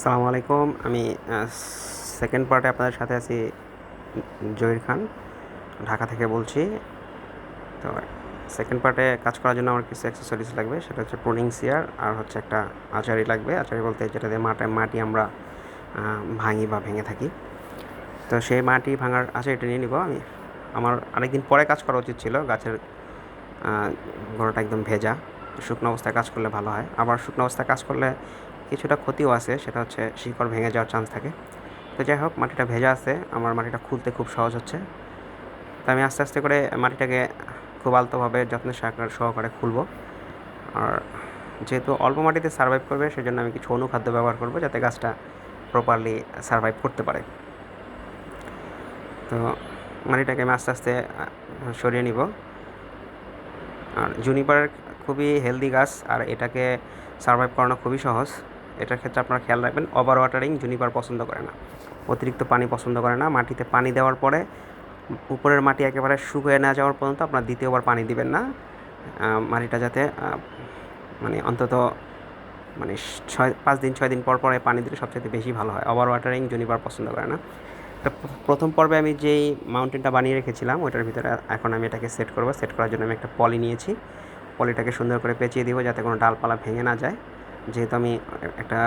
আসসালামু আলাইকুম। আমি সেকেন্ড পার্টে আপনাদের সাথে আছি। জহির খান, ঢাকা থেকে বলছি। তো সেকেন্ড পার্টে কাজ করার জন্য আমার কিছু অ্যাক্সেসরিজ লাগবে, সেটা হচ্ছে প্রুনিং সিয়ার আর হচ্ছে একটা আচারি লাগবে। আচারি বলতে যেটা দিয়ে মাটি আমরা ভাঙি বা ভেঙে থাকি। তো সেই মাটি ভাঙার আচারিটা নিয়ে নিব আমি। আমার অনেকদিন পরে কাজ করা উচিত ছিল, গাছের গোড়াটা একদম ভেজা। শুকনো অবস্থায় কাজ করলে ভালো হয়, আবার শুকনো অবস্থায় কাজ করলে কিছুটা ক্ষতিও আছে, সেটা হচ্ছে শিকড় ভেঙে যাওয়ার চান্স থাকে। তো যাই হোক, মাটিটা ভেজা আছে, আমার মাটিটা খুলতে খুব সহজ হচ্ছে। তো আমি আস্তে আস্তে করে মাটিটাকে খুব আলতোভাবে যত্নের সহকারে খুলব। আর যেহেতু অল্প মাটিতে সার্ভাইভ করবে, সেজন্য আমি কিছু অনুখাদ্য ব্যবহার করব যাতে গাছটা প্রপারলি সার্ভাইভ করতে পারে। তো মাটিটাকে আমি আস্তে আস্তে সরিয়ে নিব। আর জুনিপার খুবই হেলদি গাছ, আর এটাকে সার্ভাইভ করানো খুবই সহজ। এটার ক্ষেত্রে আপনারা খেয়াল রাখবেন, ওভার ওয়াটারিং জুনিপার পছন্দ করে না, অতিরিক্ত পানি পছন্দ করে না। মাটিতে পানি দেওয়ার পরে উপরের মাটি একেবারে শুকিয়ে না যাওয়ার পর্যন্ত আপনার দ্বিতীয়বার পানি দিবেন না। মাটিটা যাতে মানে অন্তত মানে 5 দিন 6 দিন পর পরে পানি দিলে সবচেয়ে বেশি ভালো হয়। ওভার ওয়াটারিং জুনিপার পছন্দ করে না। তো প্রথম পর্বে আমি যেই মাউন্টেনটা বানিয়ে রেখেছিলাম ওইটার ভিতরে এখন আমি এটাকে সেট করব। সেট করার জন্য আমি একটা পলি নিয়েছি। পলিটাকে সুন্দর করে পেঁচিয়ে দিব যাতে কোনো ডালপালা ভেঙে না যায়। যেহেতু আমি একটা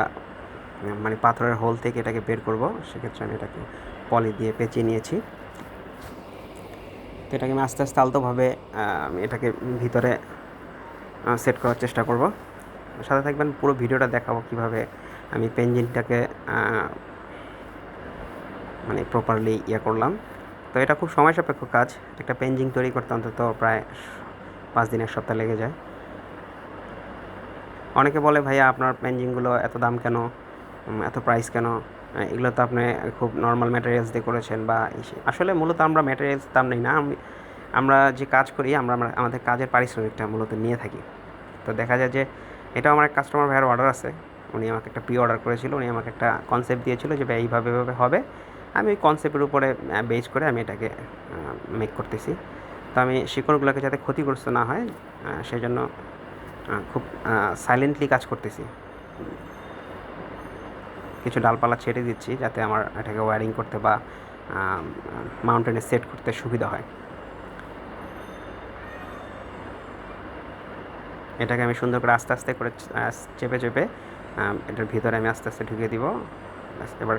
মানে পাথরের হোল থেকে এটাকে বের করব, সেক্ষেত্রে আমি এটাকে পলি দিয়ে পেঁচিয়ে নিয়েছি। তো এটাকে আমি আস্তে আস্তে আলতোভাবে আমি এটাকে ভিতরে সেট করার চেষ্টা করব। সাথে থাকবেন, পুরো ভিডিওটা দেখাবো কীভাবে আমি পেনজিনটাকে মানে প্রপারলি করলাম। তো এটা খুব সময় সাপেক্ষ কাজ। একটা পেনজিং তৈরি করতে অন্তত প্রায় 5 দিন 1 সপ্তাহ লেগে যায়। অনেকে বলে, ভাইয়া আপনার পেনজিংগুলো এত দাম কেন, এত প্রাইস কেন? এগুলো তো আপনি খুব নর্মাল ম্যাটেরিয়ালস দিয়ে করেছেন বা আসলে মূলত আমরা ম্যাটেরিয়ালস দাম নেই না। আমরা যে কাজ করি, আমরা আমাদের কাজের পারিশ্রমিকটা মূলত নিয়ে থাকি। তো দেখা যায় যে এটাও আমার এক কাস্টমার ভাইয়ের অর্ডার আছে। উনি আমাকে একটা প্রি অর্ডার করেছিল, উনি আমাকে একটা কনসেপ্ট দিয়েছিল যে ভাই এইভাবে এভাবে হবে। আমি ওই কনসেপ্টের উপরে বেস করে আমি এটাকে মেক করতেছি। তো আমি শিকড়গুলোকে যাতে ক্ষতিগ্রস্ত না হয় সেই জন্য খুব সাইলেন্টলি কাজ করতেছি। কিছু ডালপালা ছেড়ে দিচ্ছি যাতে আমার এটাকে ওয়্যারিং করতে বা মাউন্টেনে সেট করতে সুবিধা হয়। এটাকে আমি সুন্দর করে আস্তে আস্তে করে চেপে চেপে এটার ভিতরে আমি আস্তে আস্তে ঢুকিয়ে দিব। এবার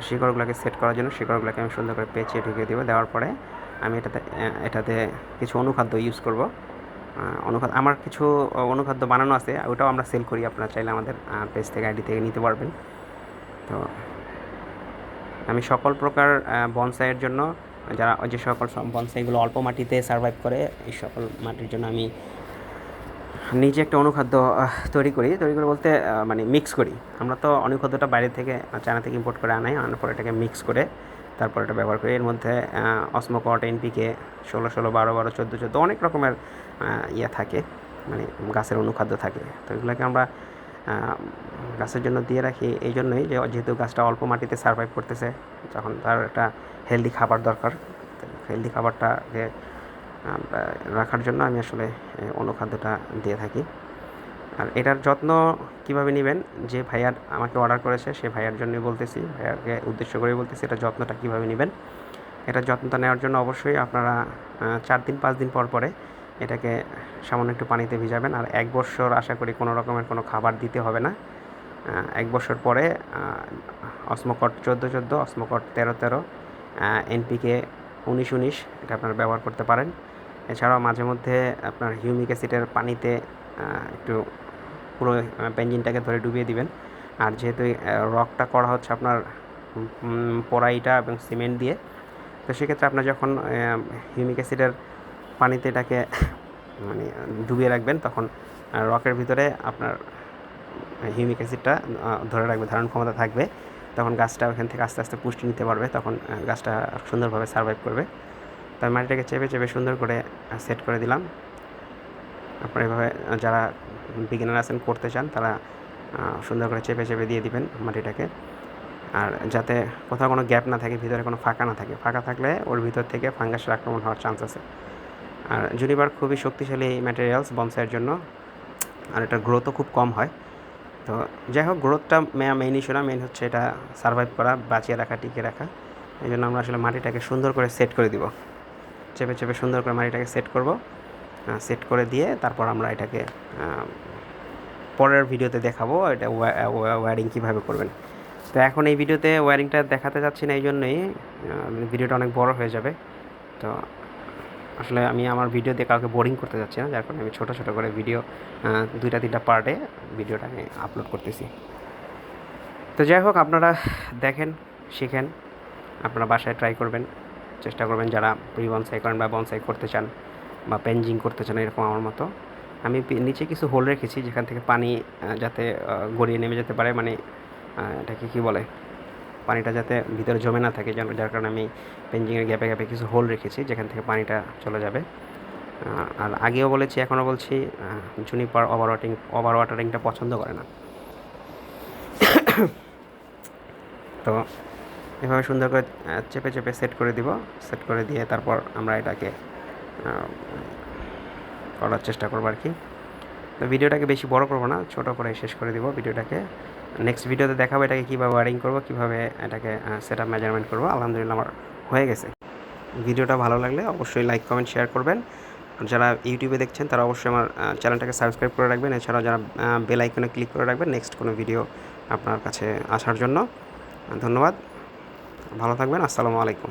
শিকড়গুলোকে সেট করার জন্য শিকড়গুলোকে আমি সুন্দর করে পেঁচিয়ে ঢুকিয়ে দিব। দেওয়ার পরে আমি এটাতে কিছু অনুখাদ্য ইউজ করব। আমার কিছু অনুখাদ্য বানানো আছে, ওটাও আমরা সেল করি। আপনারা চাইলে আমাদের পেজ থেকে আইডি থেকে নিতে পারবেন। তো আমি সকল প্রকার বনসাইয়ের জন্য, যারা যে সকল বনসাইগুলো অল্প মাটিতে সার্ভাইভ করে, এই সকল মাটির জন্য আমি নিজে একটা অনুখাদ্য তৈরি করি বলতে মানে মিক্স করি। আমরা তো অনুখাদ্যটা বাইরে থেকে চায়না থেকে ইম্পোর্ট করে আনার পর এটাকে মিক্স করে তারপর এটা ব্যবহার করি। এর মধ্যে অসমোকট, এনপিকে, 16-16, 12-12, 14-14 অনেক রকমের থাকে, মানে গাছের অনুখাদ্য থাকে। তো এগুলোকে আমরা গাছের জন্য দিয়ে রাখি এই জন্যই যে যেহেতু গাছটা অল্প মাটিতে সার্ভাইভ করতেছে, যখন তার একটা হেলদি খাবার দরকার, হেলদি খাবারটাকে রাখার জন্য আমি আসলে অনুখাদ্যটা দিয়ে থাকি। আর এটার যত্ন কীভাবে নেবেন, যে ভাইয়ার আমাকে অর্ডার করেছে সে ভাইয়ার জন্যই বলতেছি, ভাইয়াকে উদ্দেশ্য করে বলতেছি এটা যত্নটা কীভাবে নেবেন। এটার যত্নটা নেওয়ার জন্য অবশ্যই আপনারা 4 দিন 5 দিন পর পরে এটাকে সামান্য একটু পানিতে ভিজাবেন। আর 1 বছর আশা করি কোনো রকমের কোনো খাবার দিতে হবে না। 1 বছর পরে অসমোকট 14-14, অসমোকট 13-13, এনপিকে 19-19 এটা আপনারা ব্যবহার করতে পারেন। এছাড়াও মাঝে মধ্যে আপনার হিউমিক অ্যাসিডের পানিতে একটু পুরো পেনজিনটাকে ধরে ডুবিয়ে দিবেন। আর যেহেতু রকটা করা হচ্ছে আপনার পোড়াইটা এবং সিমেন্ট দিয়ে, তো সেক্ষেত্রে আপনার যখন হিউমিক অ্যাসিডের পানিতে এটাকে মানে ডুবিয়ে রাখবেন, তখন রকের ভিতরে আপনার হিউমিক অ্যাসিডটা ধরে রাখবে, ধারণ ক্ষমতা থাকবে। তখন গাছটা ওখান থেকে আস্তে আস্তে পুষ্টি নিতে পারবে, তখন গাছটা সুন্দরভাবে সার্ভাইভ করবে। তাই মাটিটাকে চেপে চেপে সুন্দর করে সেট করে দিলাম। আপনারা এভাবে যারা বিগিনার আছেন, করতে চান, তারা সুন্দর করে চেপে চেপে দিয়ে দিবেন মাটিটাকে। আর যাতে কোথাও কোনো গ্যাপ না থাকে, ভিতরে কোনো ফাঁকা না থাকে। ফাঁকা থাকলে ওর ভিতর থেকে ফাঙ্গাসের আক্রমণ হওয়ার চান্স আছে। আর জুনিপার খুবই শক্তিশালী ম্যাটেরিয়ালস বনসাইয়ের জন্য, আর এটার গ্রোথও খুব কম হয়। তো যাই হোক, গ্রোথটা মেইন ইস্যু না, মেইন হচ্ছে এটা সারভাইভ করা, বাঁচিয়ে রাখা, টিকে রাখা। এই জন্য আমরা আসলে মাটিটাকে সুন্দর করে সেট করে দিব, চেপে চেপে সুন্দর করে মাটিটাকে সেট করব। সেট করে দিয়ে তারপর আমরা এটাকে পরের ভিডিওতে দেখাবো এটা ওয়্যারিং কীভাবে করবেন। তো এখন এই ভিডিওতে ওয়্যারিংটা দেখাতে যাচ্ছি না, এই জন্যই ভিডিওটা অনেক বড় হয়ে যাবে। তো আসলে আমি আমার ভিডিও দিয়ে কাউকে বোরিং করতে যাচ্ছি না, যার কারণে আমি ছোটো ছোটো করে ভিডিও 2-3টা পার্টে ভিডিওটা আমি আপলোড করতেছি। তো যাই হোক, আপনারা দেখেন, শিখেন, আপনারা বাসায় ট্রাই করবেন, চেষ্টা করবেন যারা প্রি বনসাই করেন বা বনসাই করতে চান বা পেনজিং করতে চান এরকম আমার মতো। আমি নিচে কিছু হোল রেখেছি যেখান থেকে পানি যাতে গড়িয়ে নেমে যেতে পারে, মানে এটাকে কী বলে, পানিটা যাতে ভিতরে জমে না থাকে, যার কারণে আমি পেনজিংয়ের গ্যাপে গ্যাপে কিছু হোল রেখেছি যেখান থেকে পানিটা চলে যাবে। আর আগেও বলেছি, এখনও বলছি, জুনিপার ওভার ওয়াটারিংটা পছন্দ করে না। তো এভাবে সুন্দর করে চেপে চেপে সেট করে দিব, সেট করে দিয়ে তারপর আমরা এটাকে করার চেষ্টা করবো আর কি। তো ভিডিওটাকে বেশি বড় করবো না, ছোটো করে শেষ করে দিব ভিডিওটাকে। নেক্সট ভিডিওতে দেখাবো এটাকে কীভাবে ওয়ারিং করবো, কীভাবে এটাকে সেট আপ মেজারমেন্ট করবো। আলহামদুলিল্লাহ আমার হয়ে গেছে। ভিডিওটা ভালো লাগলে অবশ্যই লাইক, কমেন্ট, শেয়ার করবেন। যারা ইউটিউবে দেখছেন তারা অবশ্যই আমার চ্যানেলটাকে সাবস্ক্রাইব করে রাখবেন। এছাড়াও যারা বেল আইকনে ক্লিক করে রাখবেন নেক্সট কোনো ভিডিও আপনার কাছে আসার জন্য। ধন্যবাদ, ভালো থাকবেন, আসসালামু আলাইকুম।